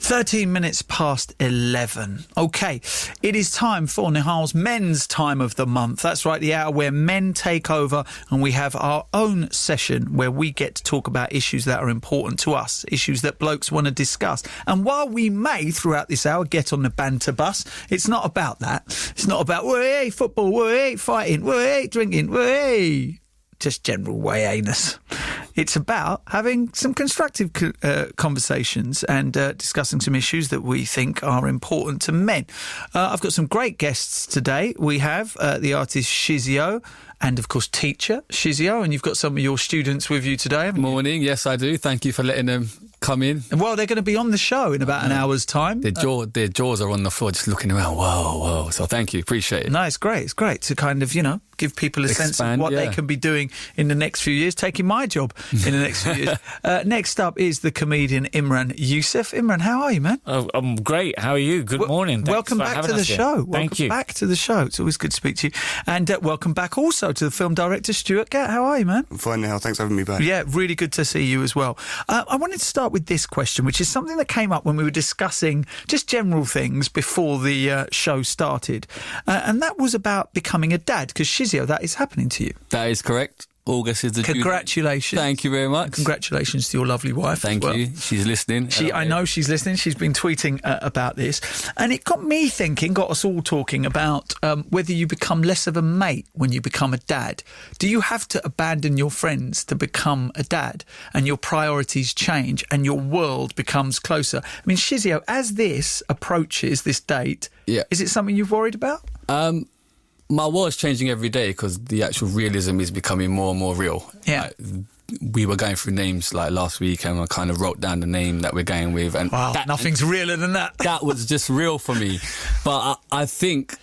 13 minutes past 11. OK, it is time for Nihal's Men's Time of the Month. That's right, the hour where men take over and we have our own session where we get to talk about issues that are important to us, issues that blokes want to discuss. And while we may, throughout this hour, get on the banter bus, it's not about that. It's not about, hey, football, hey, fighting, hey, drinking, hey, just general way-anus. It's about having some constructive conversations and discussing some issues that we think are important to men. I've got some great guests today. We have the artist Shizzio and, of course, teacher Shizzio, and you've got some of your students with you today, haven't you? Morning, yes, I do. Thank you for letting them come in. Well, they're going to be on the show in about an hour's time. Their jaws are on the floor just looking around. Whoa. So thank you. Appreciate it. No, it's great. It's great to kind of, give people a sense of what they can be doing in the next few years, taking my job in the next few years. Next up is the comedian Imran Yusuf. Imran, how are you, man? Oh, I'm great. How are you? Good morning. Welcome back to the show. Thank you. Welcome back to the show. It's always good to speak to you. And welcome back also to the film director Stuart Gatt. How are you, man? I'm fine now. Thanks for having me back. Yeah, really good to see you as well. I wanted to start with this question, which is something that came up when we were discussing just general things before the show started. And that was about becoming a dad, because Shizzio, that is happening to you. That is correct. August is the due date. Congratulations. Thank you very much. Congratulations to your lovely wife. Thank you. She's listening. I know she's listening. She's been tweeting about this. And it got me thinking, got us all talking about whether you become less of a mate when you become a dad. Do you have to abandon your friends to become a dad and your priorities change and your world becomes closer? I mean, Shizzio, as this approaches this date, is it something you've worried about? My world's changing every day because the actual realism is becoming more and more real. Yeah. We were going through names like last week and I kind of wrote down the name that we're going with. And wow, nothing's realer than that. That was just real for me. But I think,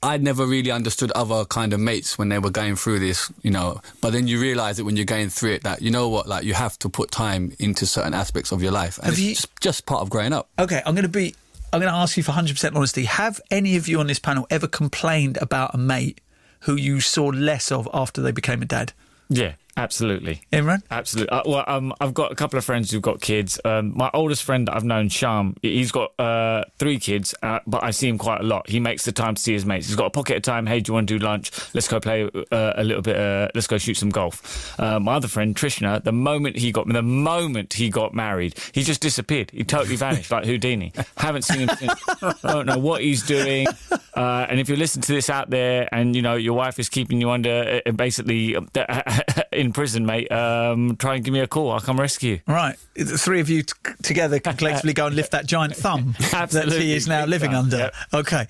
I'd never really understood other kind of mates when they were going through this, But then you realise it when you're going through it that, you have to put time into certain aspects of your life. And it's just part of growing up. OK, I'm going to ask you for 100% honesty. Have any of you on this panel ever complained about a mate who you saw less of after they became a dad? Yeah, absolutely. Imran? Absolutely. I've got a couple of friends who've got kids. My oldest friend that I've known, Sham, he's got 3 kids, but I see him quite a lot. He makes the time to see his mates. He's got a pocket of time. Hey, do you want to do lunch? Let's go play a little bit. Let's go shoot some golf. My other friend, Trishna, the moment he got married, he just disappeared. He totally vanished like Houdini. Haven't seen him since. Don't know what he's doing. And if you listen to this out there and, your wife is keeping you under, basically in prison, mate, try and give me a call. I'll come rescue you. Right. The 3 of you together can collectively go and lift that giant thumb that he is now living under. Yep. OK.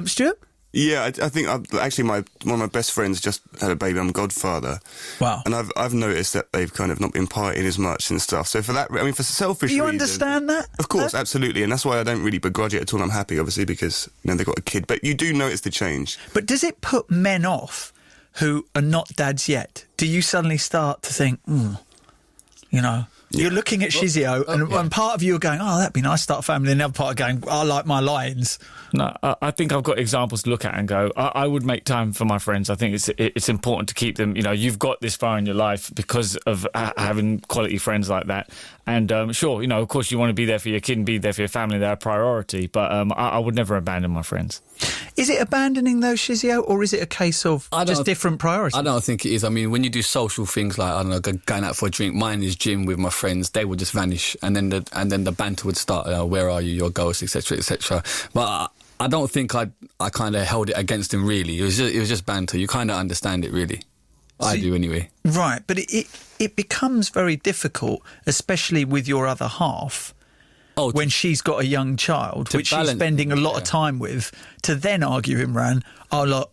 Stuart? Yeah, I think actually one of my best friends just had a baby. I'm godfather. Wow. And I've noticed that they've kind of not been partying as much and stuff. So for that, for selfish reasons... Do you understand that? Of course, absolutely. And that's why I don't really begrudge it at all. I'm happy, obviously, because, they've got a kid. But you do notice the change. But does it put men off who are not dads yet? Do you suddenly start to think, You're looking at Shizzio and part of you are going, oh, that'd be nice to start a family, and the other part are going, I like my lions. No, I think I've got examples to look at and go, I would make time for my friends. I think it's important to keep them, you've got this far in your life because of having quality friends like that. And sure, of course you want to be there for your kid and be there for your family. They're a priority. But I would never abandon my friends. Is it abandoning those, Shizzio, or is it a case of just different priorities? I don't think it is. I mean, when you do social things like, I don't know, going out for a drink, mine is gym with my friends, they would just vanish. And then the banter would start, where are you, your ghost, etc., etc. But I don't think I kind of held it against him, really. It was just banter. You kind of understand it, really. I do anyway. Right, but it becomes very difficult, especially with your other half, when she's got a young child, which she's spending a lot of time with, to then argue, Imran,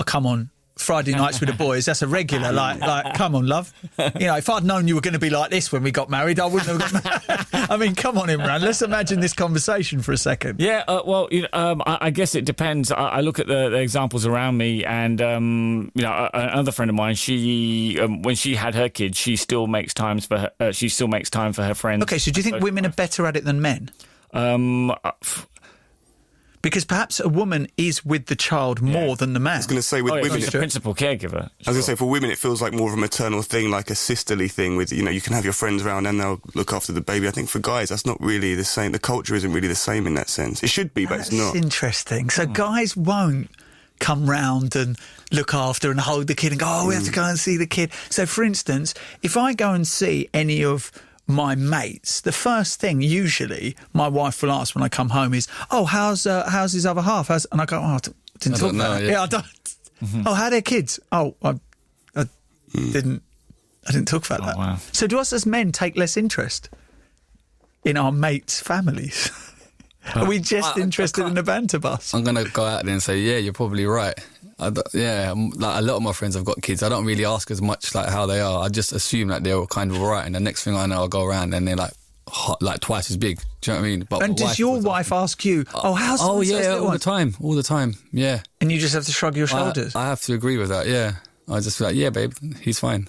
come on, Friday nights with the boys, that's a regular, like, come on, love. If I'd known you were going to be like this when we got married, I wouldn't have got married. I mean, come on, Imran, let's imagine this conversation for a second. Yeah, I guess it depends. I look at the examples around me, and, another friend of mine, she, when she had her kids, she still makes time for her friends. Okay, so do you think women are better at it than men? Because perhaps a woman is with the child more than the man. I was going to say, with women... She's the principal caregiver. I was going to say, for women, it feels like more of a maternal thing, like a sisterly thing with, you can have your friends around and they'll look after the baby. I think for guys, that's not really the same. The culture isn't really the same in that sense. It should be, but it's not. That's interesting. So guys won't come round and look after and hold the kid and go, oh, we have to go and see the kid. So, for instance, if I go and see any of my mates, the first thing usually my wife will ask when I come home is, oh, how's his other half? And I go, oh, I didn't talk about it. Yeah, I don't. Oh, how are their kids? Oh, I didn't talk about that. Wow. So do us as men take less interest in our mates' families? Are we just interested in the banter bus? I'm going to go out there and say, yeah, you're probably right. Like a lot of my friends have got kids. I don't really ask as much like how they are. I just assume that they're kind of all right. And the next thing I know, I'll go around and they're like twice as big. Do you know what I mean? But and does your wife ask you, how's Oh, yeah, all the time. Yeah. And you just have to shrug your shoulders? I have to agree with that, yeah. I just feel like, yeah, babe, he's fine.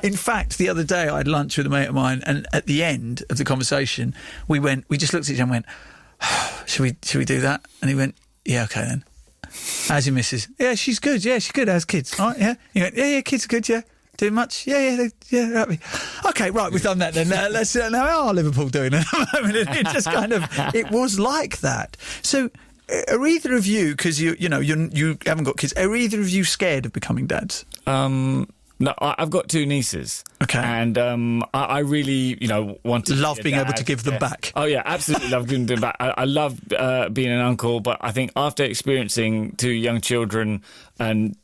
In fact, the other day I had lunch with a mate of mine, and at the end of the conversation, we just looked at each other and went, should we do that? And he went, yeah, okay then. How's your missus? Yeah, she's good. Yeah, she's good. How's kids? All right, yeah. He went, yeah, kids are good. Yeah. Doing much? Yeah, happy. Okay, right, we've done that then. Let's now how are Liverpool doing at the moment? It just kind of, it was like that. So, are either of you, because you haven't got kids, are either of you scared of becoming dads? No, I've got 2 nieces. Okay. And I really, want to... Love being able to give them back. Oh, yeah, absolutely love giving them back. I love being an uncle, but I think after experiencing 2 young children and,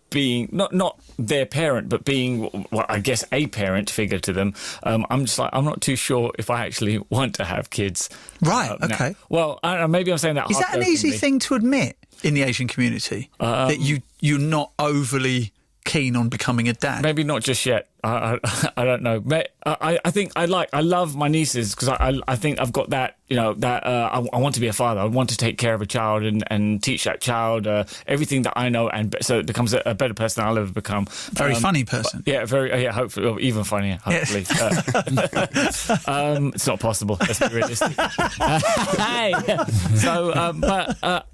being not their parent, but being, well, I guess, a parent figure to them, I'm just like, I'm not too sure if I actually want to have kids. Right, okay. Now. Well, I don't know, maybe I'm saying that. Is that an easy thing to admit in the Asian community? That you're not overly keen on becoming a dad? Maybe not just yet. I don't know. I think I love my nieces because I think I've got that, I want to be a father. I want to take care of a child and teach that child everything that I know, and so it becomes a better person I'll ever become. Very funny person. Yeah, hopefully, or even funnier, hopefully. It's not possible, let's be realistic.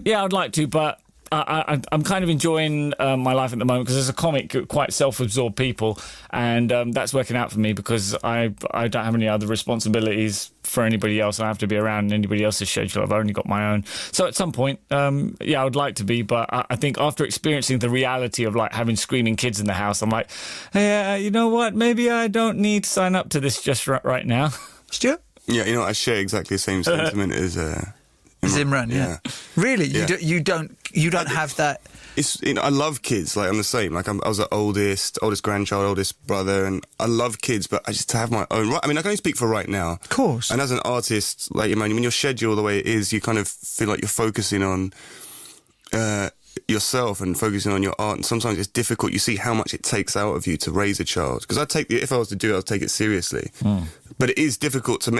I'd like to, but I'm kind of enjoying my life at the moment because as a comic, you're quite self-absorbed people, and that's working out for me because I don't have any other responsibilities for anybody else. I have to be around anybody else's schedule. I've only got my own. So at some point, I would like to be, but I think after experiencing the reality of like having screaming kids in the house, I'm like, hey, you know what? Maybe I don't need to sign up to this just right now. Stuart? Yeah, I share exactly the same sentiment as Imran, yeah. Really? Yeah. You don't have that? It's I love kids. Like I'm the same. Like I was the oldest grandchild, oldest brother, and I love kids. But I just have my own. I mean, I can only speak for right now. Of course. And as an artist, like when your schedule the way it is, you kind of feel like you're focusing on yourself and focusing on your art. And sometimes it's difficult. You see how much it takes out of you to raise a child. Because if I was to do it, I'd take it seriously. But it is difficult for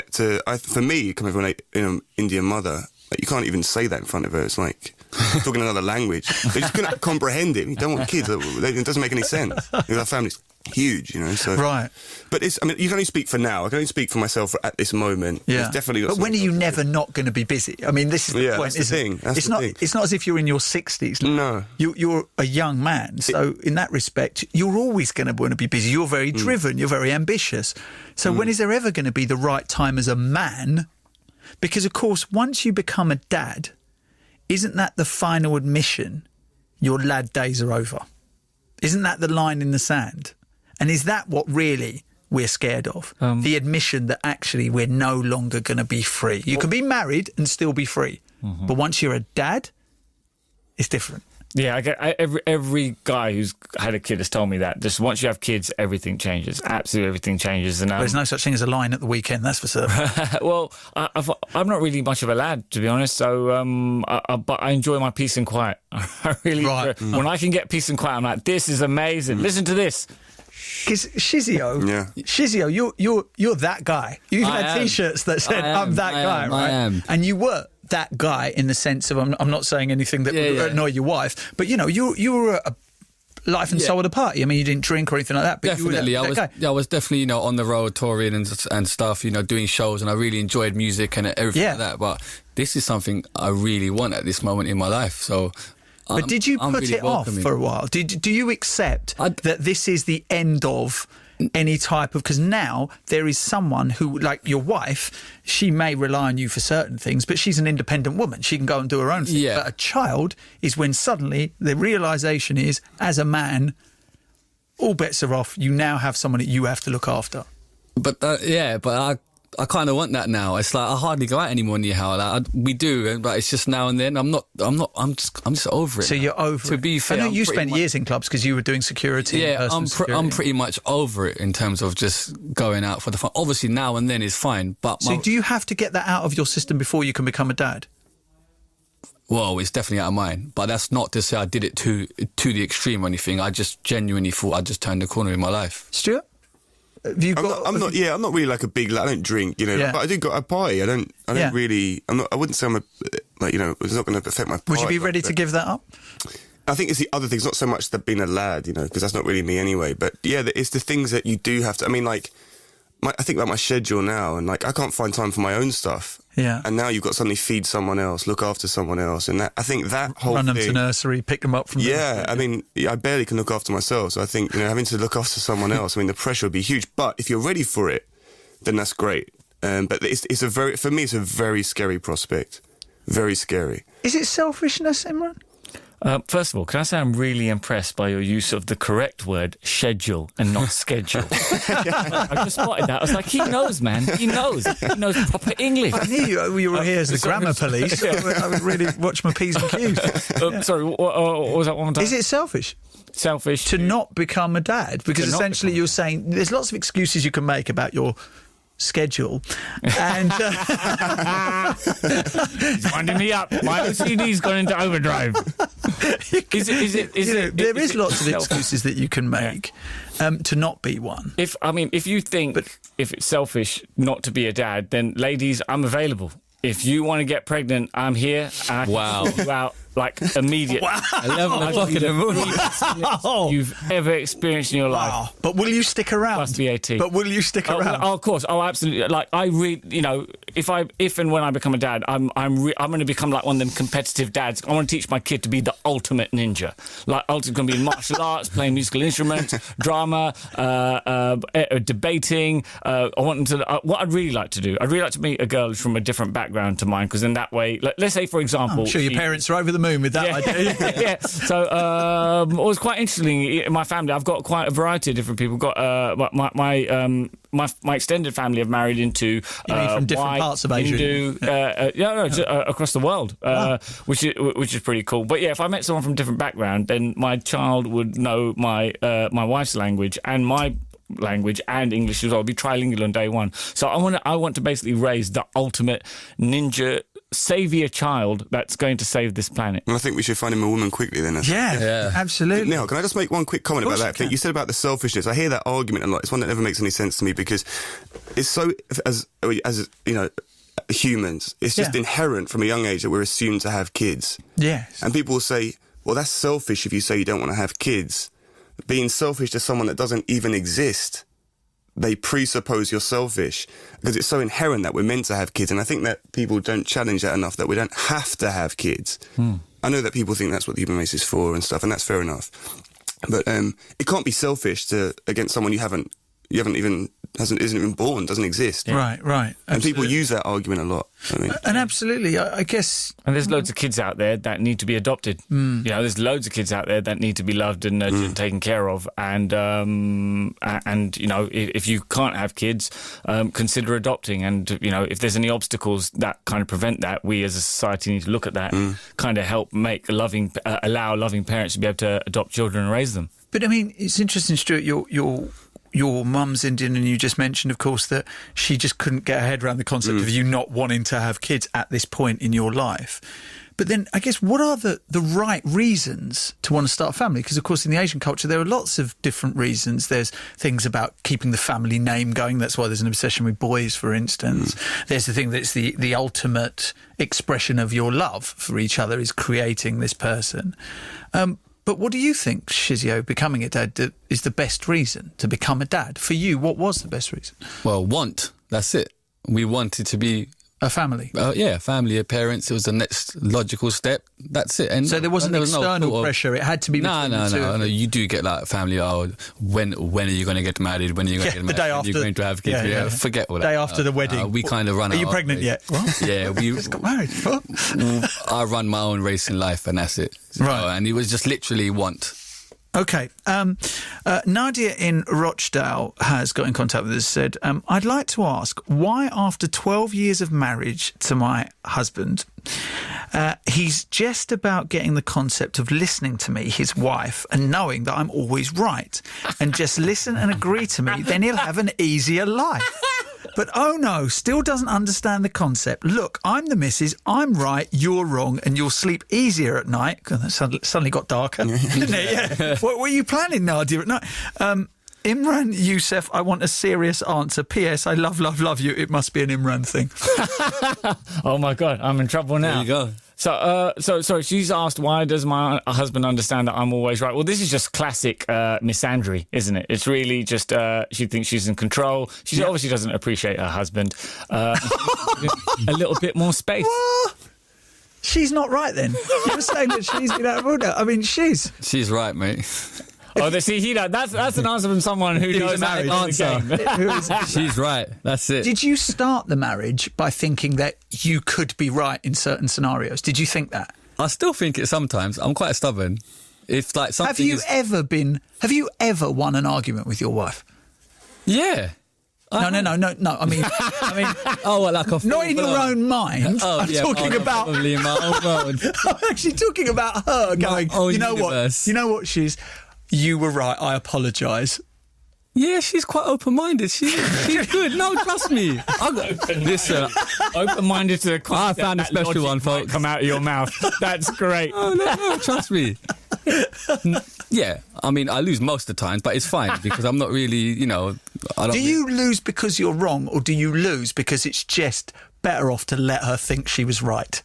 me, coming from an Indian mother. Like, you can't even say that in front of her. It's like talking another language. They just couldn't comprehend it. You don't want kids. It doesn't make any sense. Our family's huge, So right. But you can only speak for now. I can only speak for myself at this moment. Yeah. It's definitely. But when are you never not going to be busy? I mean, this is the point. That's the thing. It's not. It's not as if you're in your 60s. No. You're a young man, so in that respect, you're always going to want to be busy. You're very driven. You're very ambitious. So when is there ever going to be the right time as a man? Because, of course, once you become a dad, isn't that the final admission your lad days are over? Isn't that the line in the sand? And is that what really we're scared of? The admission that actually we're no longer going to be free. You can be married and still be free. Mm-hmm. But once you're a dad, it's different. Yeah, every guy who's had a kid has told me that. Just once you have kids, everything changes. Absolutely everything changes. And there's no such thing as a line at the weekend, that's for certain. Well, I'm not really much of a lad, to be honest. So, but I enjoy my peace and quiet. I really enjoy. When I can get peace and quiet, I'm like, this is amazing. Listen to this. Because Shizzio, you're that guy. You even had T-shirts that said, I'm that guy, right? I am. And you were that guy in the sense of, I'm not saying anything that would annoy your wife, but you were life and soul of the party. I mean, you didn't drink or anything like that. But Definitely, you were I was definitely on the road touring and stuff, doing shows, and I really enjoyed music and everything like that. But this is something I really want at this moment in my life. So, but did you put it off for a while? Do you accept that this is the end of any type of, because now there is someone who, like your wife, she may rely on you for certain things, but she's an independent woman. She can go and do her own thing. Yeah. But a child is when suddenly the realisation is, as a man, all bets are off. You now have someone that you have to look after. But I kind of want that now. It's like I hardly go out anymore, Nihal. Like, we do, but it's just now and then. I'm just over it. So now. you're over it. To be fair, I know you spent years in clubs because you were doing security. Yeah, I'm pretty much over it in terms of just going out for the fun. Obviously, now and then is fine, but so do you have to get that out of your system before you can become a dad? Well, it's definitely out of mine, but that's not to say I did it to the extreme or anything. I just genuinely thought I just turned the corner in my life. Stuart? I'm not really like a big. I don't drink, but I do go. I party. I don't really. I wouldn't say I'm it's not going to affect my. Would you be ready to give that up? I think it's the other things, not so much that being a lad, because that's not really me anyway. But yeah, it's the things that you do have to. I mean, like, I think about my schedule now, and like I can't find time for my own stuff. Yeah. And now you've got to suddenly feed someone else, look after someone else, and I think that whole run them thing, to nursery, pick them up from nursery. I mean, I barely can look after myself, so I think having to look after someone else, I mean, the pressure would be huge. But if you're ready for it, then that's great. But for me, it's a very scary prospect, very scary. Is it selfishness, Imran? First of all, can I say I'm really impressed by your use of the correct word, schedule, and not schedule. I just spotted that. I was like, he knows, man. He knows. He knows proper English. I knew you were here as the grammar police. I would really watch my P's and Q's. Sorry, what was that one more time? Is it selfish? Selfish. To not become a dad? Because essentially you're saying there's lots of excuses you can make about your schedule, and he's winding me up. My OCD's gone into overdrive. There is lots of excuses that you can make to not be one. If you think if it's selfish not to be a dad, then ladies, I'm available. If you want to get pregnant, I'm here. And I can sort you out like immediately. Wow. 11 o'clock in the morning. You've ever experienced in your life. Wow. But will you stick around? Plus VAT. But will you stick around? Oh, of course. Oh, absolutely. Like if and when I become a dad, I'm going to become like one of them competitive dads. I want to teach my kid to be the ultimate ninja. Like ultimate going to be in martial arts, playing musical instruments, drama, debating. I want them to. What I'd really like to do, I'd really like to meet a girl who's from a different background to mine, because in that way, let's say for example, I'm sure your parents are over the moon with that idea. Yeah. So it was quite interesting in my family. I've got quite a variety of different people. Got my extended family have married into from different parts of Asia. Hindu, across the world, which is pretty cool. But yeah, if I met someone from a different background, then my child would know my wife's language and my language and English as well. Be trilingual on day one. So I want to basically raise the ultimate ninja saviour child that's going to save this planet. And I think we should find him a woman quickly then. Yeah, absolutely. Nihal, can I just make one quick comment about that? You said about the selfishness. I hear that argument a lot. It's one that never makes any sense to me, because it's so, as humans, it's just inherent from a young age that we're assumed to have kids. Yes. And people will say, well, that's selfish if you say you don't want to have kids. Being selfish to someone that doesn't even exist, they presuppose you're selfish, because it's so inherent that we're meant to have kids. And I think that people don't challenge that enough, that we don't have to have kids. I know that people think that's what the human race is for and stuff, and that's fair enough. But it can't be selfish against someone isn't even born, doesn't exist. Yeah. Right. And people use that argument a lot. And absolutely, I guess. And there's loads of kids out there that need to be adopted. There's loads of kids out there that need to be loved and nurtured and taken care of. And if you can't have kids, consider adopting. And if there's any obstacles that kind of prevent that, we as a society need to look at that, kind of help make allow loving parents to be able to adopt children and raise them. But I mean, it's interesting, Stuart. Your mum's Indian, and you just mentioned, of course, that she just couldn't get her head around the concept of you not wanting to have kids at this point in your life. But then, I guess, what are the right reasons to want to start a family? Because, of course, in the Asian culture, there are lots of different reasons. There's things about keeping the family name going. That's why there's an obsession with boys, for instance. There's the thing that's the ultimate expression of your love for each other is creating this person. But what do you think, Shizzio, becoming a dad is the best reason to become a dad? For you, what was the best reason? Well, that's it. We wanted to be... A family? Family, parents. It was the next logical step. That's it. And so there wasn't external pressure. It had to be. No. You do get like family. Oh, when are you going to get married? When are you going to get married? The day after. You're going to have kids. Forget all that. Day after the wedding. We kind of run. Are you pregnant yet? What? Yeah, we just got married. I run my own race in life, and that's it. Right. And it was just literally want. Okay. Nadia in Rochdale has got in contact with us, said, I'd like to ask why after 12 years of marriage to my husband, he's just about getting the concept of listening to me, his wife, and knowing that I'm always right, and just listen and agree to me, then he'll have an easier life. But oh no, still doesn't understand the concept. Look, I'm the missus, I'm right, you're wrong, and you'll sleep easier at night. God, that suddenly got darker, didn't it? Yeah. What were you planning, Nadia, at night? Imran Yusuf, I want a serious answer. P.S. I love you. It must be an Imran thing. Oh my God, I'm in trouble now. There you go. So she's asked, why does my husband understand that I'm always right? Well, this is just classic misandry, isn't it? It's really just she thinks she's in control. She obviously doesn't appreciate her husband. A little bit more space. What? She's not right then. You were saying that she's been out of order. I mean, she's right, mate. Oh, that's an answer from someone who knows how to answer. She's right. That's it. Did you start the marriage by thinking that you could be right in certain scenarios? Did you think that? I still think it sometimes. I'm quite stubborn. If like something Have you ever won an argument with your wife? Yeah. No. I mean, like a not in your own mind. I'm talking about probably in my own world. I'm actually talking about her going. You know universe. what? You know what? You were right. I apologise. Yeah, she's quite open-minded. She's good. No, trust me. Listen, open-minded to the concept. I found a special one, folks. Come out of your mouth. That's great. Oh, no, trust me. Yeah, I mean, I lose most of the times, but it's fine because I'm not really, I don't. Do you lose because you're wrong, or do you lose because it's just better off to let her think she was right?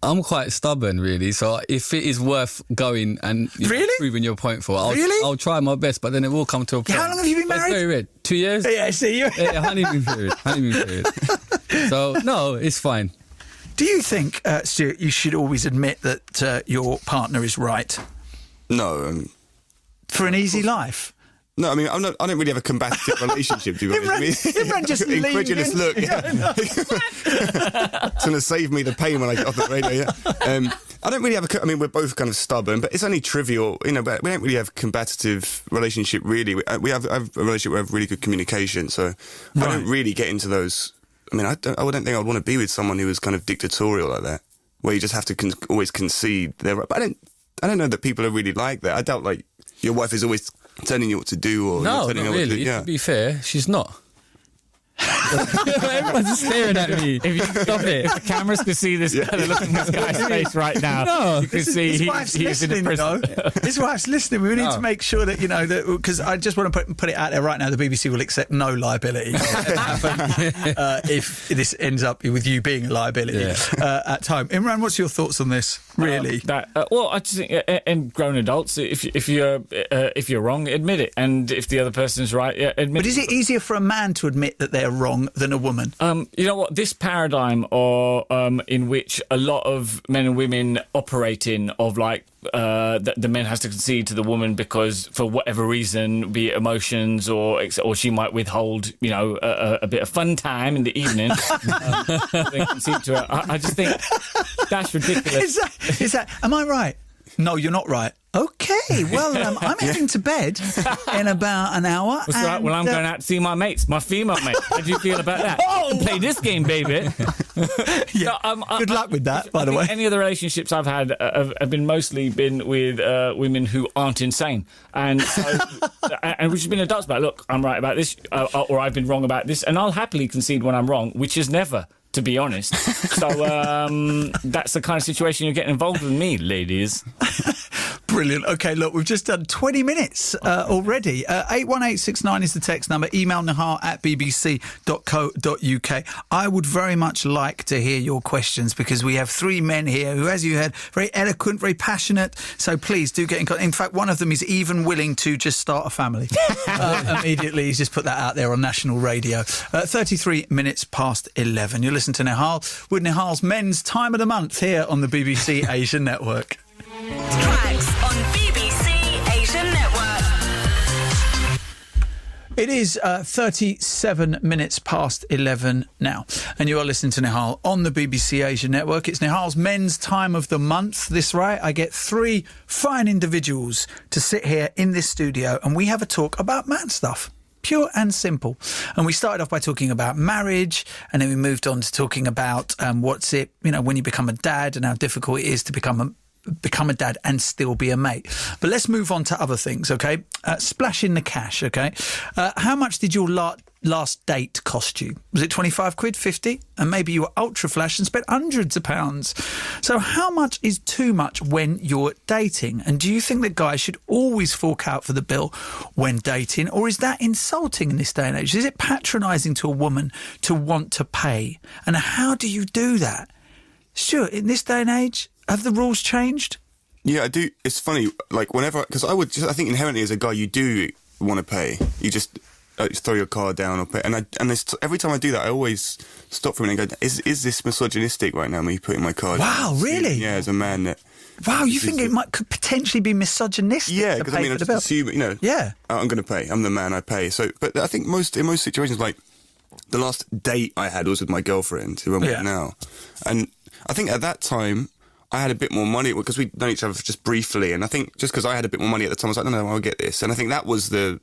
I'm quite stubborn, really. So if it is worth going and proving your point for, I'll try my best. But then it will come to a point. How long have you been married? It's very weird. 2 years. Yeah, I see you. Yeah, honeymoon period. So no, it's fine. Do you think, Stuart, you should always admit that your partner is right? No. For an easy life. No, I mean, I don't really have a combative relationship, to be honest. Imran just incredulous look. It's going to save me the pain when I get off the radio, yeah. I don't really have we're both kind of stubborn, but it's only trivial, but we don't really have a combative relationship, really. I have a relationship where we have really good communication, so I don't really get into those. I mean, I wouldn't think I'd want to be with someone who was kind of dictatorial like that, where you just have to always concede. But I don't know that people are really like that. I doubt, like, your wife is always telling you what to do, or no, telling not you really. What to do. Yeah. To be fair, she's not. Everyone's staring at me. If you stop it, if the cameras could see this look in this guy's face right now. No, you can see he's in the prison. His wife's listening. We need to make sure that that, because I just want to put it out there right now. The BBC will accept no liability if this ends up with you being a liability at time. Imran, what's your thoughts on this? Really? Well, I just think, in grown adults, if you're wrong, admit it, and if the other person's right, admit it. But is it easier for a man to admit that they're wrong than a woman? You know what? This paradigm, in which a lot of men and women operate in, of like the man has to concede to the woman because for whatever reason, be it emotions or she might withhold, a bit of fun time in the evening. Then concede to her. I just think that's ridiculous. Is that? Am I right? No, you're not right. Okay, well, I'm heading to bed in about an hour. That's right. Well, I'm going out to see my mates, my female mates. How do you feel about that? Play this game, baby. Yeah. Good luck with that, by the way. Any of the relationships I've had have been mostly with women who aren't insane, and which has been adults about. Look, I'm right about this, or I've been wrong about this, and I'll happily concede when I'm wrong, which is never, to be honest. So that's the kind of situation you're getting involved with me, ladies. Brilliant. Okay, look, we've just done 20 minutes already. 81869 is the text number. Email nihal@bbc.co.uk. I would very much like to hear your questions because we have three men here who, as you heard, very eloquent, very passionate. So please do get in contact. In fact, one of them is even willing to just start a family immediately. He's just put that out there on national radio. 33 minutes past 11. You listen to Nihal with Nihal's Men's Time of the Month here on the BBC Asian Network. Tracks on BBC Asian Network. It is 37 minutes past 11 now, and you are listening to Nihal on the BBC Asian Network. It's Nihal's Men's Time of the Month. This right, I get three fine individuals to sit here in this studio, and we have a talk about man stuff. Pure and simple. And we started off by talking about marriage, and then we moved on to talking about what's it, when you become a dad and how difficult it is to become a dad and still be a mate. But let's move on to other things, okay? Splash in the cash, okay? How much did your last date cost you? Was it 25 quid, 50? And maybe you were ultra flash and spent hundreds of pounds. So how much is too much when you're dating? And do you think that guys should always fork out for the bill when dating? Or is that insulting in this day and age? Is it patronising to a woman to want to pay? And how do you do that? Stuart, in this day and age, have the rules changed? Yeah, I do. It's funny, like whenever, because I think inherently as a guy you do want to pay. You just throw your card down or pay. And every time I do that, I always stop for a minute and go, is this misogynistic right now, me putting my card down? Wow, really? Yeah, as a man. Wow, you think could potentially be misogynistic? Yeah, because I just assume, yeah, I'm going to pay. I'm the man, I pay. So, but I think in most situations, like the last date I had was with my girlfriend, who I'm with now. And I think at that time, I had a bit more money because we'd known each other just briefly, and I think just because I had a bit more money at the time, I was like, no, I'll get this. And I think that was the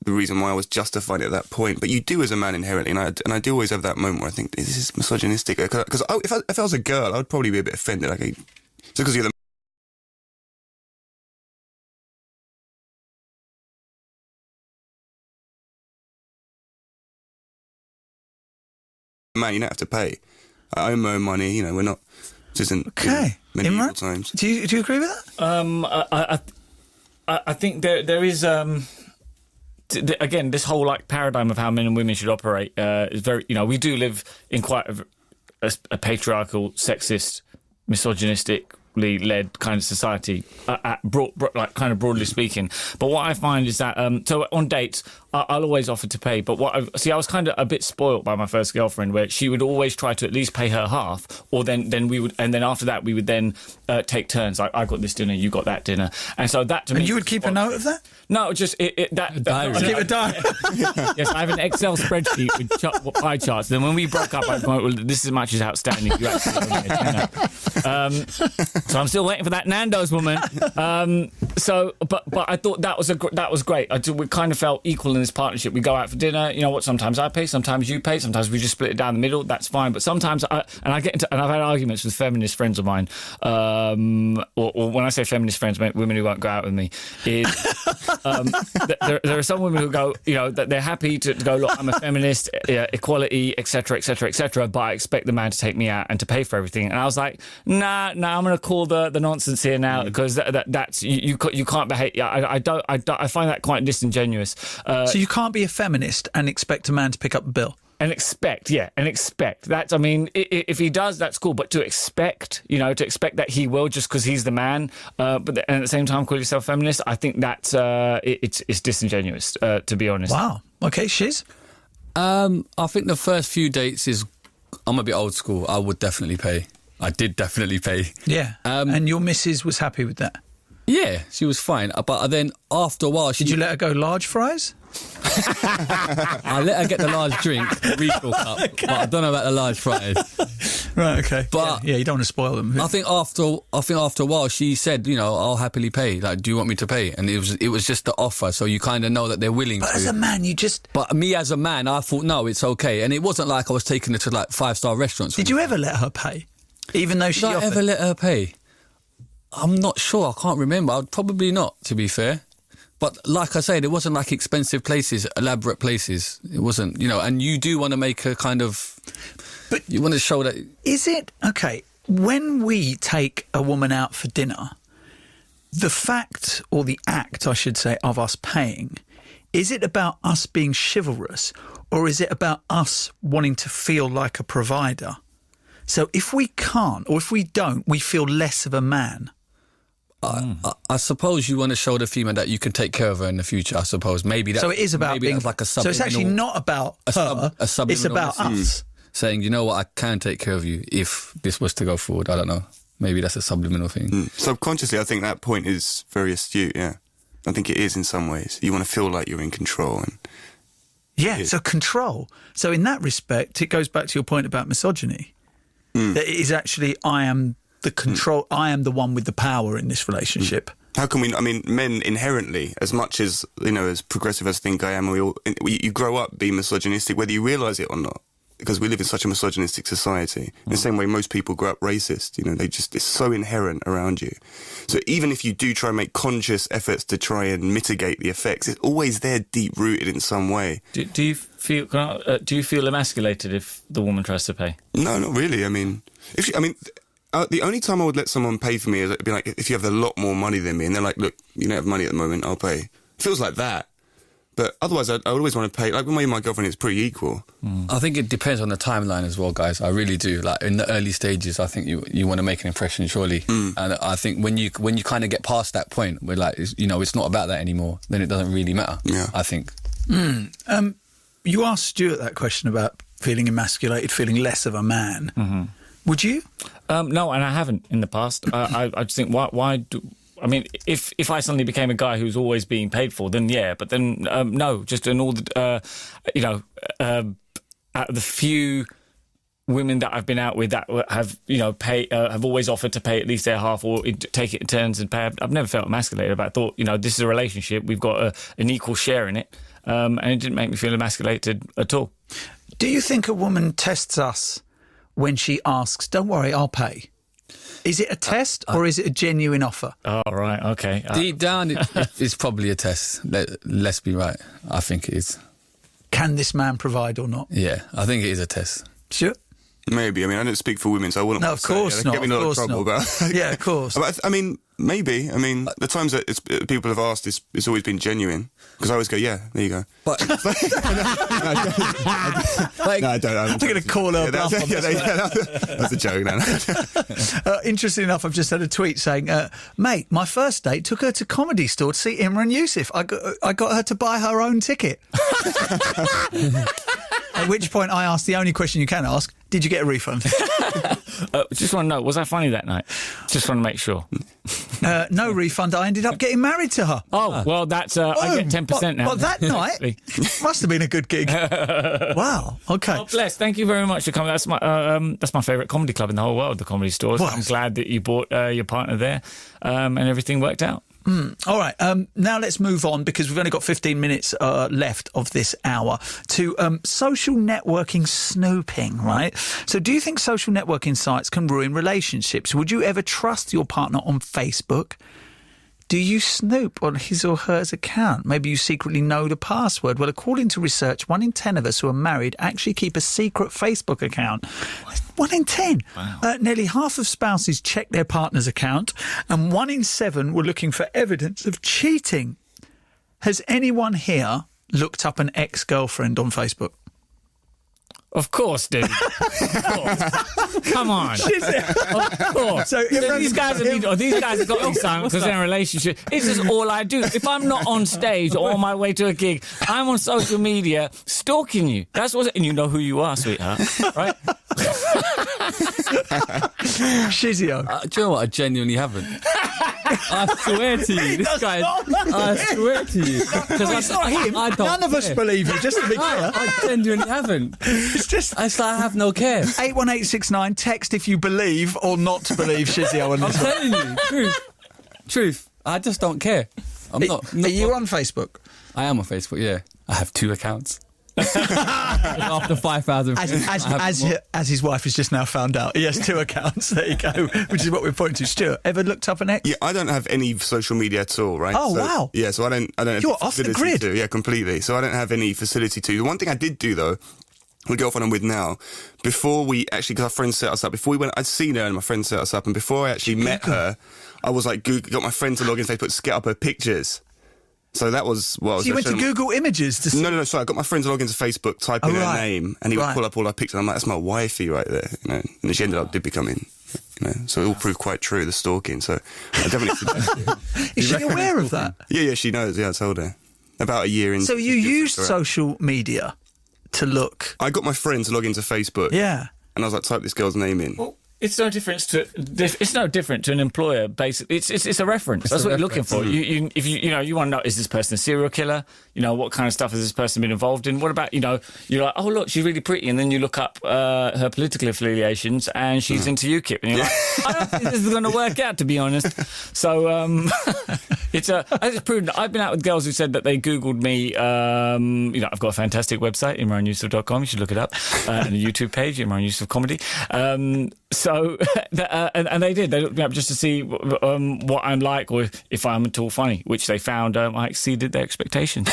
reason why I was justified at that point. But you do as a man inherently, and I do always have that moment where I think, this is misogynistic. Because if I was a girl, I would probably be a bit offended. Like, just because you're the man, you don't have to pay. I own my own money, we're not... This isn't okay. Imran, times. Do you agree with that? I think there is again this whole paradigm of how men and women should operate is very. We do live in quite a patriarchal, sexist, misogynistically led kind of society, broadly speaking. But what I find is that so on dates, I'll always offer to pay. But I was kind of a bit spoilt by my first girlfriend, where she would always try to at least pay her half, or then we would, and then after that we would then take turns. Like, I got this dinner, you got that dinner, and so that to me. And you would keep a note of that? No, just that diary. Keep a diary. Yes, I have an Excel spreadsheet with pie charts. Then when we broke up, I was going, well, this is much as outstanding. You actually so I'm still waiting for that Nando's woman. But I thought that was great. We kind of felt equal in this partnership. We go out for dinner. You know what? Sometimes I pay, sometimes you pay, sometimes we just split it down the middle. That's fine. But sometimes and I've had arguments with feminist friends of mine. Or when I say feminist friends, women who won't go out with me. There are some women who go, that they're happy to go, look, I'm a feminist, equality, etc., etc., etc., but I expect the man to take me out and to pay for everything. And I was like, nah, I'm going to call the nonsense here now, because that's you can't behave. I find that quite disingenuous. So you can't be a feminist and expect a man to pick up the bill. And expect. That's, if he does, that's cool. But to expect that he will just because he's the man, and at the same time call yourself feminist, I think that's it's disingenuous, to be honest. Wow. Okay, Shiz? I think the first few dates I'm a bit old school. I would definitely pay. I did definitely pay. Yeah. And your missus was happy with that? Yeah, she was fine. But then after a while... Did you let her go large fries? I let her get the large drink, the refill cup, but I don't know about the large fries. Right, okay. But yeah, you don't want to spoil them. I think after a while she said, I'll happily pay. Like, do you want me to pay? And it was just the offer, so you kind of know that they're willing to. But as a man, But me as a man, I thought, no, it's okay. And it wasn't like I was taking her to 5-star restaurants. Did you ever let her pay? Even though she offered? Did I ever let her pay? I'm not sure. I can't remember. I'd probably not, to be fair. But like I said, it wasn't like expensive places, elaborate places. It wasn't, and you do want to make a kind of... But you want to show that... Is it... Okay, when we take a woman out for dinner, the fact, or the act, I should say, of us paying, is it about us being chivalrous, or is it about us wanting to feel like a provider? So if we can't, or if we don't, we feel less of a man. I suppose you want to show the female that you can take care of her in the future. I suppose maybe that. So it is about being like a. So it's actually not about her. It's about us saying, you know what, I can take care of you if this was to go forward. I don't know. Maybe that's a subliminal thing. Subconsciously, I think that point is very astute. Yeah, I think it is in some ways. You want to feel like you're in control, and so control. So in that respect, it goes back to your point about misogyny. That it is actually I am the control. I am the one with the power in this relationship. How can we? I mean, men inherently, as much as as progressive as I think I am, you grow up being misogynistic, whether you realise it or not, because we live in such a misogynistic society. In the same way, most people grow up racist. It's so inherent around you. So even if you do try and make conscious efforts to try and mitigate the effects, it's always there, deep rooted in some way. Do you feel emasculated if the woman tries to pay? No, not really. I mean, the only time I would let someone pay for me is it'd be like if you have a lot more money than me, and they're like, "Look, you don't have money at the moment, I'll pay." It feels like that. But otherwise, I always want to pay. Like with me and my girlfriend, it's pretty equal. I think it depends on the timeline as well, guys. I really do. Like in the early stages, I think you want to make an impression, surely. And I think when you kind of get past that point, where it's not about that anymore, then it doesn't really matter. Yeah, I think. You asked Stuart that question about feeling emasculated, feeling less of a man. Mm-hmm. Would you? No, and I haven't in the past. I just think, why do... I mean, if I suddenly became a guy who's always being paid for, then yeah. But then, no, just in all the... out of the few women that I've been out with that have, have always offered to pay at least their half or take it in turns and pay, I've never felt emasculated about it. I thought, this is a relationship. We've got an equal share in it. And it didn't make me feel emasculated at all. Do you think a woman tests us when she asks, "Don't worry, I'll pay"? Is it a test or is it a genuine offer? Oh, right, okay. Deep down, it's probably a test. Let's be right. I think it is. Can this man provide or not? Yeah, I think it is a test. Sure. Maybe. I mean, I don't speak for women, so I wouldn't. No, of course not. Get me in a lot of trouble about. Yeah, of course. But I mean, maybe. I mean, the times that people have asked, it's always been genuine. Because I always go, yeah, there you go. But no, I don't. I'm going to call her bluff on this. That's a joke, now. Interesting enough, I've just had a tweet saying, "Mate, my first date took her to Comedy Store to see Imran Yusuf. I got her to buy her own ticket." At which point I asked the only question you can ask: did you get a refund? Just want to know, was I funny that night? Just want to make sure. No refund. I ended up getting married to her. Oh, well, that's I get 10% now. Well, that night must have been a good gig. Wow. Okay. Oh, bless. Thank you very much for coming. That's my favourite comedy club in the whole world, the Comedy Store. So I'm glad that you brought your partner there and everything worked out. All right. Now let's move on, because we've only got 15 minutes left of this hour, to social networking snooping, right? So do you think social networking sites can ruin relationships? Would you ever trust your partner on Facebook? Do you snoop on his or her account? Maybe you secretly know the password. Well, according to research, 1 in 10 of us who are married actually keep a secret Facebook account. 1 in 10. Wow. Nearly half of spouses check their partner's account, and 1 in 7 were looking for evidence of cheating. Has anyone here looked up an ex-girlfriend on Facebook? Of course, dude. Of course. Come on. Of course. So these guys have got me silent because they're in a relationship. This is all I do. If I'm not on stage or on my way to a gig, I'm on social media stalking you. That's what. And you know who you are, sweetheart, right? Shizzio. Do you know what? I genuinely haven't. I swear to you, this guy. I swear to you, because I don't. None of us believe you. Just to be clear, I genuinely haven't. It's just I have no care. 81869. Text if you believe or not believe Shizzio on this. I'm telling you, truth. I just don't care. I'm not. Are you on Facebook? I am on Facebook. Yeah, I have 2 accounts. After 5,000, as his wife has just now found out, he has 2 accounts. There you go, which is what we're pointing to. Stuart, ever looked up an ex? Yeah, I don't have any social media at all, right? Oh, wow. Yeah, so I don't. You're off the grid. Yeah, completely. So I don't have any facility to. The one thing I did do though the girlfriend I'm with now, before we actually, because our friends set us up, before we went, I'd seen her and my friend set us up, and before I actually met her, I was like, got my friend to log in Facebook to get up her pictures. So that was what I was. So you went to Google Images to see? No. Sorry, I got my friend to log into Facebook, type in her name, and he would pull up all our pictures. And I'm like, that's my wifey right there, you know. And then she did becoming, you know. So it all proved quite true, the stalking. So I definitely. Is she aware of that? Yeah, she knows. Yeah, I told her about a year in. So you used social media to look. I got my friend to log into Facebook. Yeah. And I was like, type this girl's name in. Well, it's no different to an employer. Basically, it's a reference. That's what you're looking for. If you want to know, is this person a serial killer? You know, what kind of stuff has this person been involved in? What about, you're like, oh look, she's really pretty, and then you look up her political affiliations, and she's into UKIP, and you're like, I don't think this is going to work out, to be honest. So it's proven. I've been out with girls who said that they Googled me. I've got a fantastic website, ImranYusuf.com. You should look it up, and a YouTube page, Imran Yusuf Comedy. So, and they did. They looked me up just to see what I'm like, or if I'm at all funny, which they found I exceeded their expectations.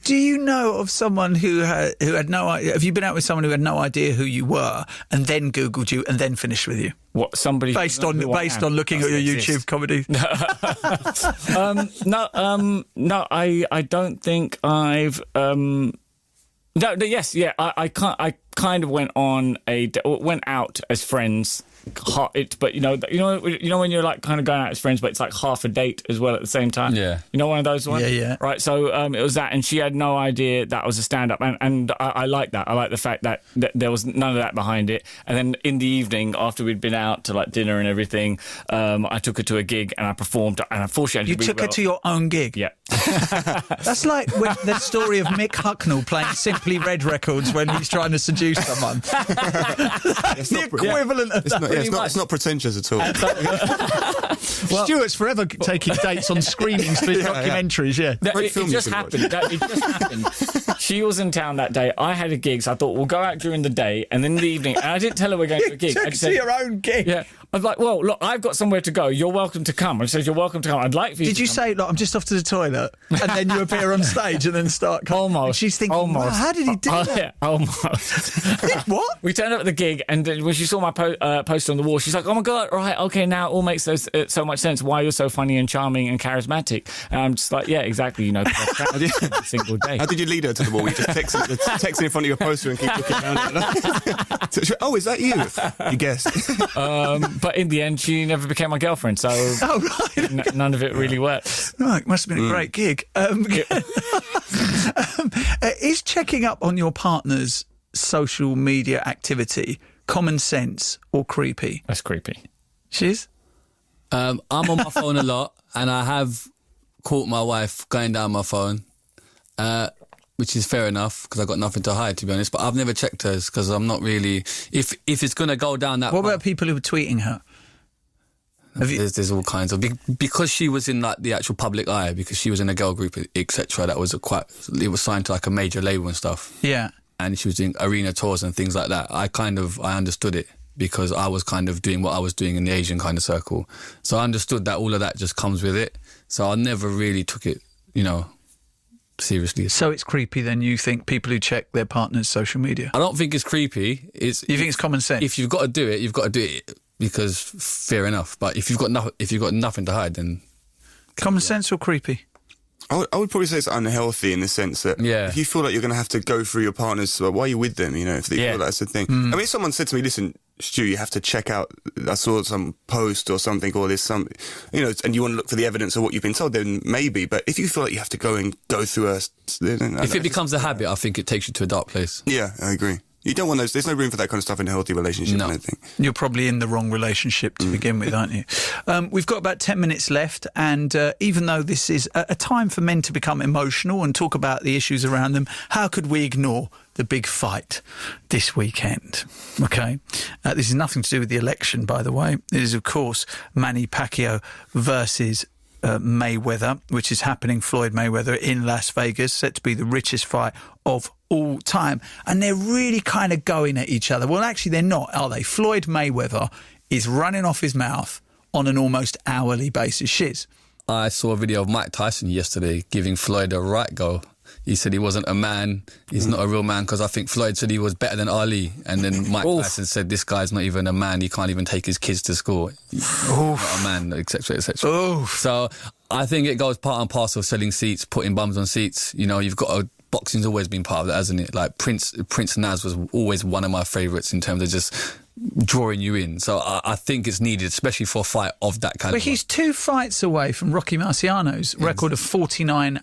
Do you know of someone who had no idea? Have you been out with someone who had no idea who you were and then Googled you and then finished with you? What, somebody based on looking at your YouTube comedy? No, I don't think I've. I kind of went out as friends. But you know when you're like kind of going out as friends, but it's like half a date as well at the same time. Yeah, you know, one of those ones. Yeah. Right. So it was that, and she had no idea that was a stand-up, and I like that. I like the fact that there was none of that behind it. And then in the evening, after we'd been out to like dinner and everything, I took her to a gig and I performed. And unfortunately, you took her to your own gig. Yeah. That's like the story of Mick Hucknell playing Simply Red records when he's trying to seduce someone. That's the equivalent of that. It's not pretentious at all. Stuart's forever taking dates on Screaming Street documentaries, yeah. It just happened. She was in town that day. I had a gig, so I thought we'll go out during the day, and then in the evening, and I didn't tell her we're going to a gig. I just said, your own gig. Yeah. I was like, well, look, I've got somewhere to go. You're welcome to come. I said, you're welcome to come. I'd like for you Did to you come. say, look, I'm just off to the toilet, and then you appear on stage and then start coming? Almost. And she's thinking, wow, how did he do that? Yeah, almost. What? We turned up at the gig, and when she saw my post on the wall, she's like, oh my God, right, okay, now it all makes so much sense why you're so funny and charming and charismatic. And I'm just like, yeah, exactly, you know, every single day. How did you lead her to the wall? You just texted in front of your poster and keep looking down at it. Oh, is that you? You guessed. But in the end, she never became my girlfriend, so none of it really worked. Oh, it must have been a great gig. Is checking up on your partner's social media activity common sense or creepy? That's creepy. Shiz? I'm on my phone a lot, and I have caught my wife going down my phone, which is fair enough because I've got nothing to hide, to be honest. But I've never checked hers because I'm not really. If it's going to go down that. What about people who are tweeting her? There's all kinds of because she was in like the actual public eye, because she was in a girl group, etc. That was it was signed to like a major label and stuff. Yeah, and she was doing arena tours and things like that. I understood it because I was kind of doing what I was doing in the Asian kind of circle, so I understood that all of that just comes with it. So I never really took it, seriously. So it's creepy then, you think, people who check their partner's social media? I don't think it's creepy. You think it's common sense? If you've got to do it, you've got to do it. Because fair enough, but if you've got nothing to hide, then common sense or creepy? I would probably say it's unhealthy in the sense that if you feel like you're going to have to go through your partner's, why are you with them? If they feel that's the thing. I mean, if someone said to me, "Listen, Stu, you have to check out. I saw some post or something, or there's some, and you want to look for the evidence of what you've been told, then maybe. But if you feel like you have to go through us, if it becomes a habit, I think it takes you to a dark place. Yeah, I agree. You don't want those. There's no room for that kind of stuff in a healthy relationship. No. I don't think. You're probably in the wrong relationship to begin with, aren't you? We've got about 10 minutes left, and even though this is a time for men to become emotional and talk about the issues around them, how could we ignore the big fight this weekend? Okay, this is nothing to do with the election, by the way. It is, of course, Manny Pacquiao versus Mayweather, which is happening, Floyd Mayweather in Las Vegas, set to be the richest fight of all time. And they're really kind of going at each other. Well, actually, they're not, are they? Floyd Mayweather is running off his mouth on an almost hourly basis. Shiz? I saw a video of Mike Tyson yesterday giving Floyd a right go. He said he wasn't a man. He's not a real man, because I think Floyd said he was better than Ali. And then Mike Tyson said this guy's not even a man. He can't even take his kids to school. He's not a man, etc., etc. So I think it goes part and parcel of selling seats, putting bums on seats. You know, you've got a... Boxing's always been part of that, hasn't it? Like Prince Naz was always one of my favourites in terms of just drawing you in. So I think it's needed, especially for a fight of that calibre. But he's 2 fights away from Rocky Marciano's record of 49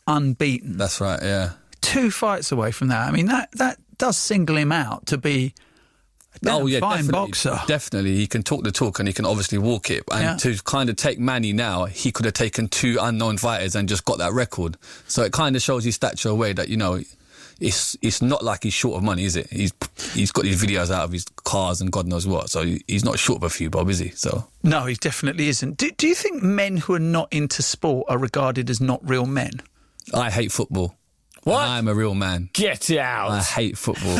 unbeaten. That's right, yeah. 2 fights away from that. I mean, that does single him out to be a fine boxer. Definitely. He can talk the talk and he can obviously walk it. And to kind of take Manny now, he could have taken 2 unknown fighters and just got that record. So it kind of shows his stature away that, you know, it's not like he's short of money, is it? He's got these videos out of his cars and God knows what. So he's not short of a few bob, is he? So no, he definitely isn't. Do you think men who are not into sport are regarded as not real men? I hate football. What? I'm a real man. Get out. I hate football.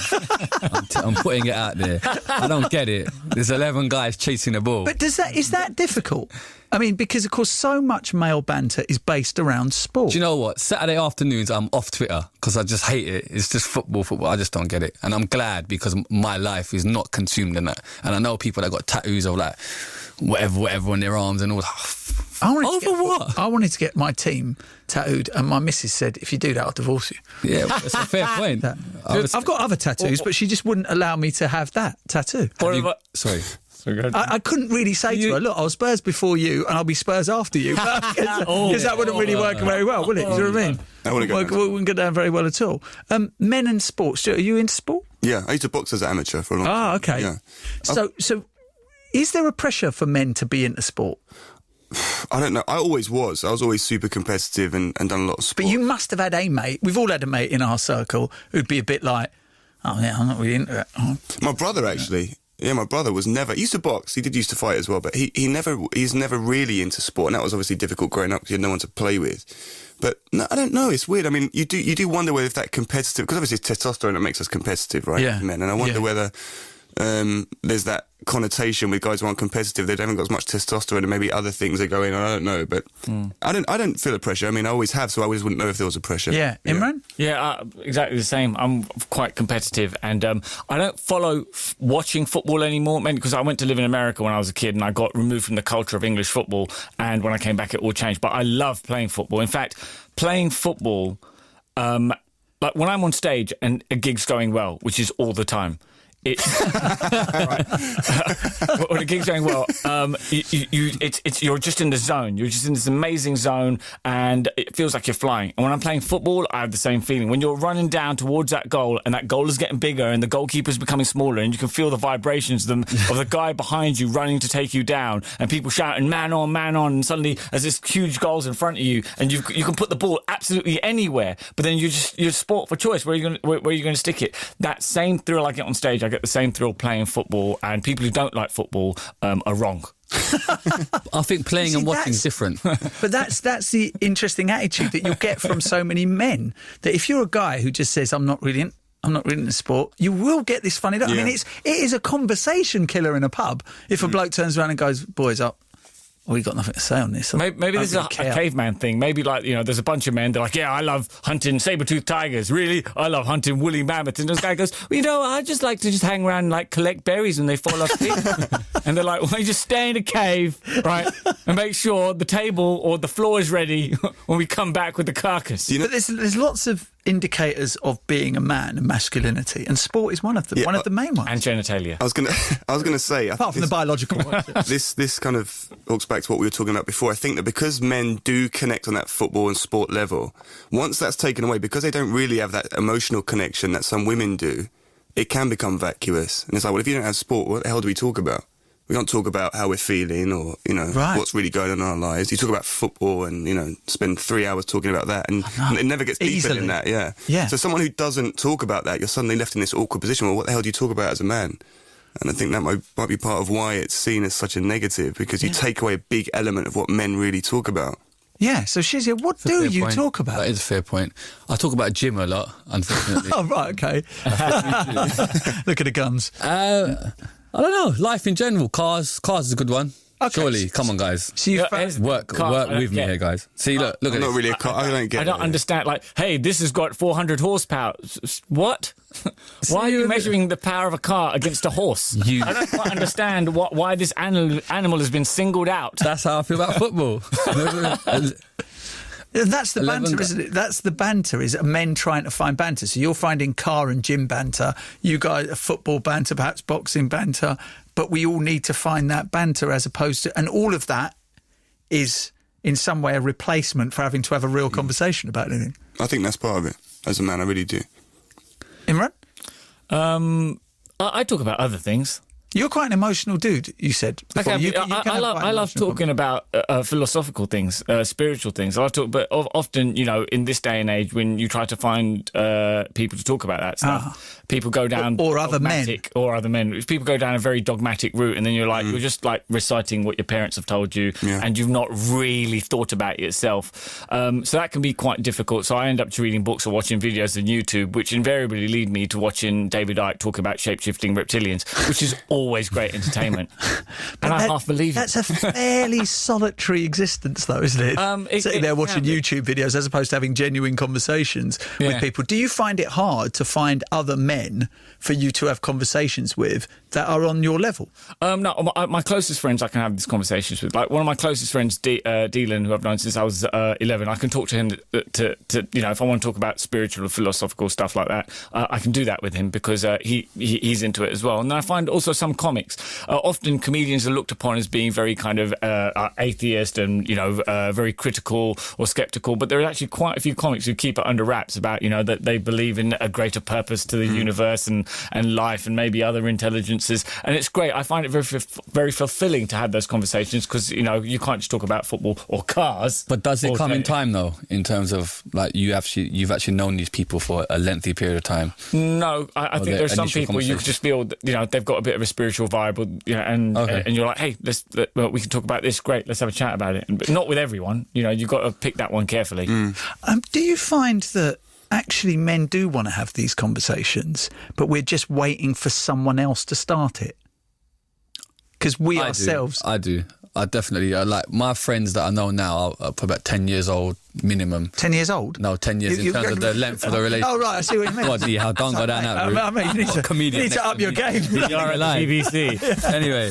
I'm putting it out there. I don't get it. There's 11 guys chasing the ball. But is that difficult? I mean, because, of course, so much male banter is based around sport. Do you know what? Saturday afternoons, I'm off Twitter because I just hate it. It's just football. I just don't get it. And I'm glad because my life is not consumed in that. And I know people that got tattoos of like whatever on their arms and all. I wanted to get my team tattooed, and my missus said, if you do that, I'll divorce you. Yeah, that's a fair point. I've got other tattoos, but she just wouldn't allow me to have that tattoo. Sorry. I couldn't really say to her, look, I'll Spurs before you and I'll be Spurs after you, because that wouldn't really work very well, would it? Do you know what I mean? I wouldn't go down very well at all. Men and sports, are you into sport? Yeah, I used to box as an amateur for a long time. Ah, okay. Yeah. So is there a pressure for men to be into sport? I don't know. I always was. I was always super competitive and done a lot of sport. But you must have had a mate. We've all had a mate in our circle who'd be a bit like, oh, yeah, I'm not really into it. Oh. My brother, actually. Yeah, my brother was never... He used to box. He did used to fight as well, but he's never really into sport, and that was obviously difficult growing up because he had no one to play with. But no, I don't know. It's weird. I mean, you do wonder whether that competitive... Because obviously it's testosterone that makes us competitive, right? Yeah. Men. And I wonder whether there's that connotation with guys who aren't competitive. They haven't got as much testosterone and maybe other things are going on. I don't know. But I don't feel a pressure. I mean, I always have, so I always wouldn't know if there was a pressure. Yeah. Imran? Yeah, exactly the same. I'm quite competitive, and I don't follow watching football anymore, mainly because I went to live in America when I was a kid and I got removed from the culture of English football, and when I came back it all changed. But I love playing football. In fact, playing football, like when I'm on stage and a gig's going well, which is all the time, when the gig's going well, you're just in the zone. You're just in this amazing zone, and it feels like you're flying. And when I'm playing football, I have the same feeling. When you're running down towards that goal, and that goal is getting bigger, and the goalkeeper's becoming smaller, and you can feel the vibrations of the guy behind you running to take you down, and people shouting "man on, man on," and suddenly there's this huge goals in front of you, and you can put the ball absolutely anywhere. But then you're sport for choice. Where are you going to stick it? That same thrill I get on stage, I get the same thrill playing football, and people who don't like football are wrong. I think playing and watching is different. But that's the interesting attitude that you get from so many men, that if you're a guy who just says, I'm not really into sport, you will get this funny look. I mean, it is a conversation killer in a pub if a bloke turns around and goes, boys up. We've got nothing to say on this. Maybe this is a caveman thing. Maybe, like, you know, there's a bunch of men, they're like, yeah, I love hunting saber-toothed tigers. Really? I love hunting woolly mammoths. And this guy goes, well, you know, I just like to just hang around and, like, collect berries when they fall off trees. And they're like, well, you just stay in a cave, right, and make sure the table or the floor is ready when we come back with the carcass. But there's lots of indicators of being a man and masculinity, and sport is one of them, one of the main ones. And genitalia. I was gonna say, apart from the biological one. This kind of hooks back to what we were talking about before. I think that because men do connect on that football and sport level, once that's taken away, because they don't really have that emotional connection that some women do, it can become vacuous. And it's like, well, if you don't have sport, what the hell do we talk about? We can't talk about how we're feeling or, you know, what's really going on in our lives. You talk about football and, you know, spend 3 hours talking about that, and it never gets deeper than that, yeah. So someone who doesn't talk about that, you're suddenly left in this awkward position. Well, what the hell do you talk about as a man? And I think that might be part of why it's seen as such a negative, because you take away a big element of what men really talk about. Yeah, so Shizzio, what do you talk about? That is a fair point. I talk about gym a lot, unfortunately. Oh, right, okay. Look at the guns. I don't know. Life in general. Cars is a good one. Okay. Surely, come on, guys. So you Work with me here, guys. See, look I'm at not this. really a car. I don't get I don't it. understand. Like, hey, this has got 400 horsepower. What? Why are you measuring the power of a car against a horse? I don't quite understand why this animal has been singled out. That's how I feel about football. That's the 11 banter, isn't it? That's the banter, is men trying to find banter. So you're finding car and gym banter. You guys, football banter, perhaps boxing banter. But we all need to find that banter as opposed to... And all of that is, in some way, a replacement for having to have a real conversation about anything. I think that's part of it. As a man, I really do. Imran? I talk about other things. You're quite an emotional dude, you said. Before. Okay, You can have quite I an love emotional talking about philosophical things, spiritual things. I love talk, but often, in this day and age, when you try to find people to talk about that stuff, people go down or other men. or other men. If people go down a very dogmatic route, and then you're just like reciting what your parents have told you, and you've not really thought about it yourself. So that can be quite difficult. So I end up reading books or watching videos on YouTube, which invariably lead me to watching David Icke talk about shape-shifting reptilians, which is always great entertainment. And I half believe it. That's a fairly solitary existence, though, isn't it? Sitting there watching YouTube videos as opposed to having genuine conversations with people. Do you find it hard to find other men for you to have conversations with that are on your level? No, my closest friends I can have these conversations with. Like one of my closest friends, Dylan, who I've known since I was 11. I can talk to him to if I want to talk about spiritual or philosophical stuff like that, I can do that with him because he's into it as well. And then I find also some comics. Often comedians are looked upon as being very kind of atheist and very critical or skeptical, but there are actually quite a few comics who keep it under wraps about that they believe in a greater purpose to the universe and life and maybe other intelligences, and it's great. I find it very fulfilling to have those conversations because you can't just talk about football or cars. But does it come in time though, in terms of like you've actually known these people for a lengthy period of time? No, I think there are some people you just feel that, they've got a bit of a spiritual vibe, and you're like, hey, we can talk about this. Great, let's have a chat about it. But not with everyone. You've got to pick that one carefully. Do you find that actually men do want to have these conversations, but we're just waiting for someone else to start it? Because we ourselves... I do. I definitely... like my friends that I know now are probably about 10 years old minimum. 10 years old? No, 10 years in terms of the length of the relationship. Oh, right, I see what you mean. God, Nihal, don't go down that route. I mean, you need to up your game. You're at BBC. Anyway,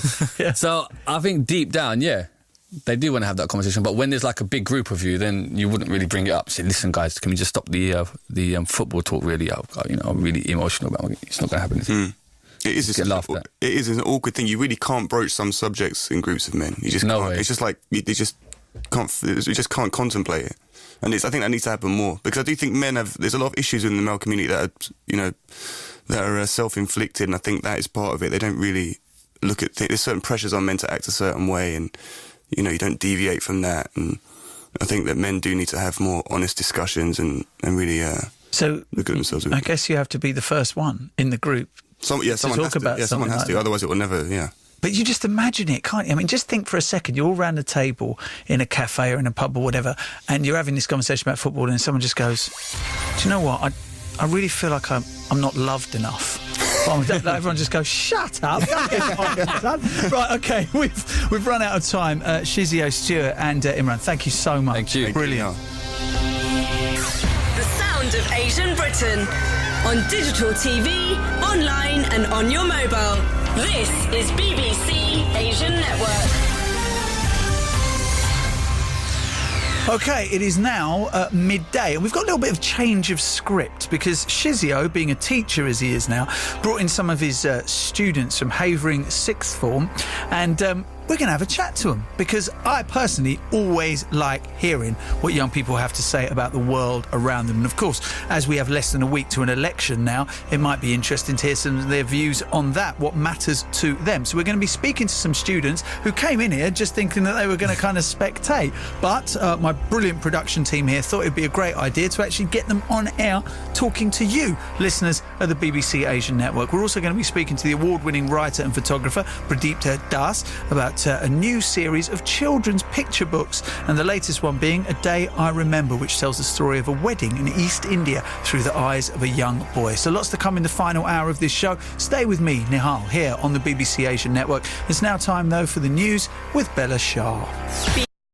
so I think deep down, they do want to have that conversation. But when there's like a big group of you, then you wouldn't really bring it up. Say, listen, guys, can we just stop the football talk? Really, I'm really emotional about it. It's not going to happen. It is an awkward thing. You really can't broach some subjects in groups of men. You just can't. It's just like you just can't contemplate it. And I think that needs to happen more because I do think there's a lot of issues in the male community that are self-inflicted, and I think that is part of it. They don't really look at there's certain pressures on men to act a certain way, and you don't deviate from that. And I think that men do need to have more honest discussions and really look at themselves. I guess you have to be the first one in the group. Someone has to. Otherwise, it will never. But you just imagine it, can't you? I mean, just think for a second. You're all around the table in a cafe or in a pub or whatever, and you're having this conversation about football, and someone just goes, "Do you know what? I really feel like I'm not loved enough." Everyone just goes, "Shut up!" Right, okay, we've run out of time. Shizzio, Stuart, and Imran, thank you so much. Thank you. Brilliant. The sound of Asian Britain. On digital TV, online and on your mobile. This is BBC Asian Network. Okay, it is now midday, and we've got a little bit of change of script because Shizzio, being a teacher as he is now, brought in some of his students from Havering Sixth Form, and we're going to have a chat to them because I personally always like hearing what young people have to say about the world around them. And of course, as we have less than a week to an election now, it might be interesting to hear some of their views on that, what matters to them. So we're going to be speaking to some students who came in here just thinking that they were going to kind of spectate. But my brilliant production team here thought it'd be a great idea to actually get them on air talking to you, listeners of the BBC Asian Network. We're also going to be speaking to the award-winning writer and photographer Pradipta Das about out a new series of children's picture books, and the latest one being A Day I Remember, which tells the story of a wedding in East India through the eyes of a young boy. So lots to come in the final hour of this show. Stay with me, Nihal, here on the BBC Asian Network. It's now time, though, for the news with Bella Shah.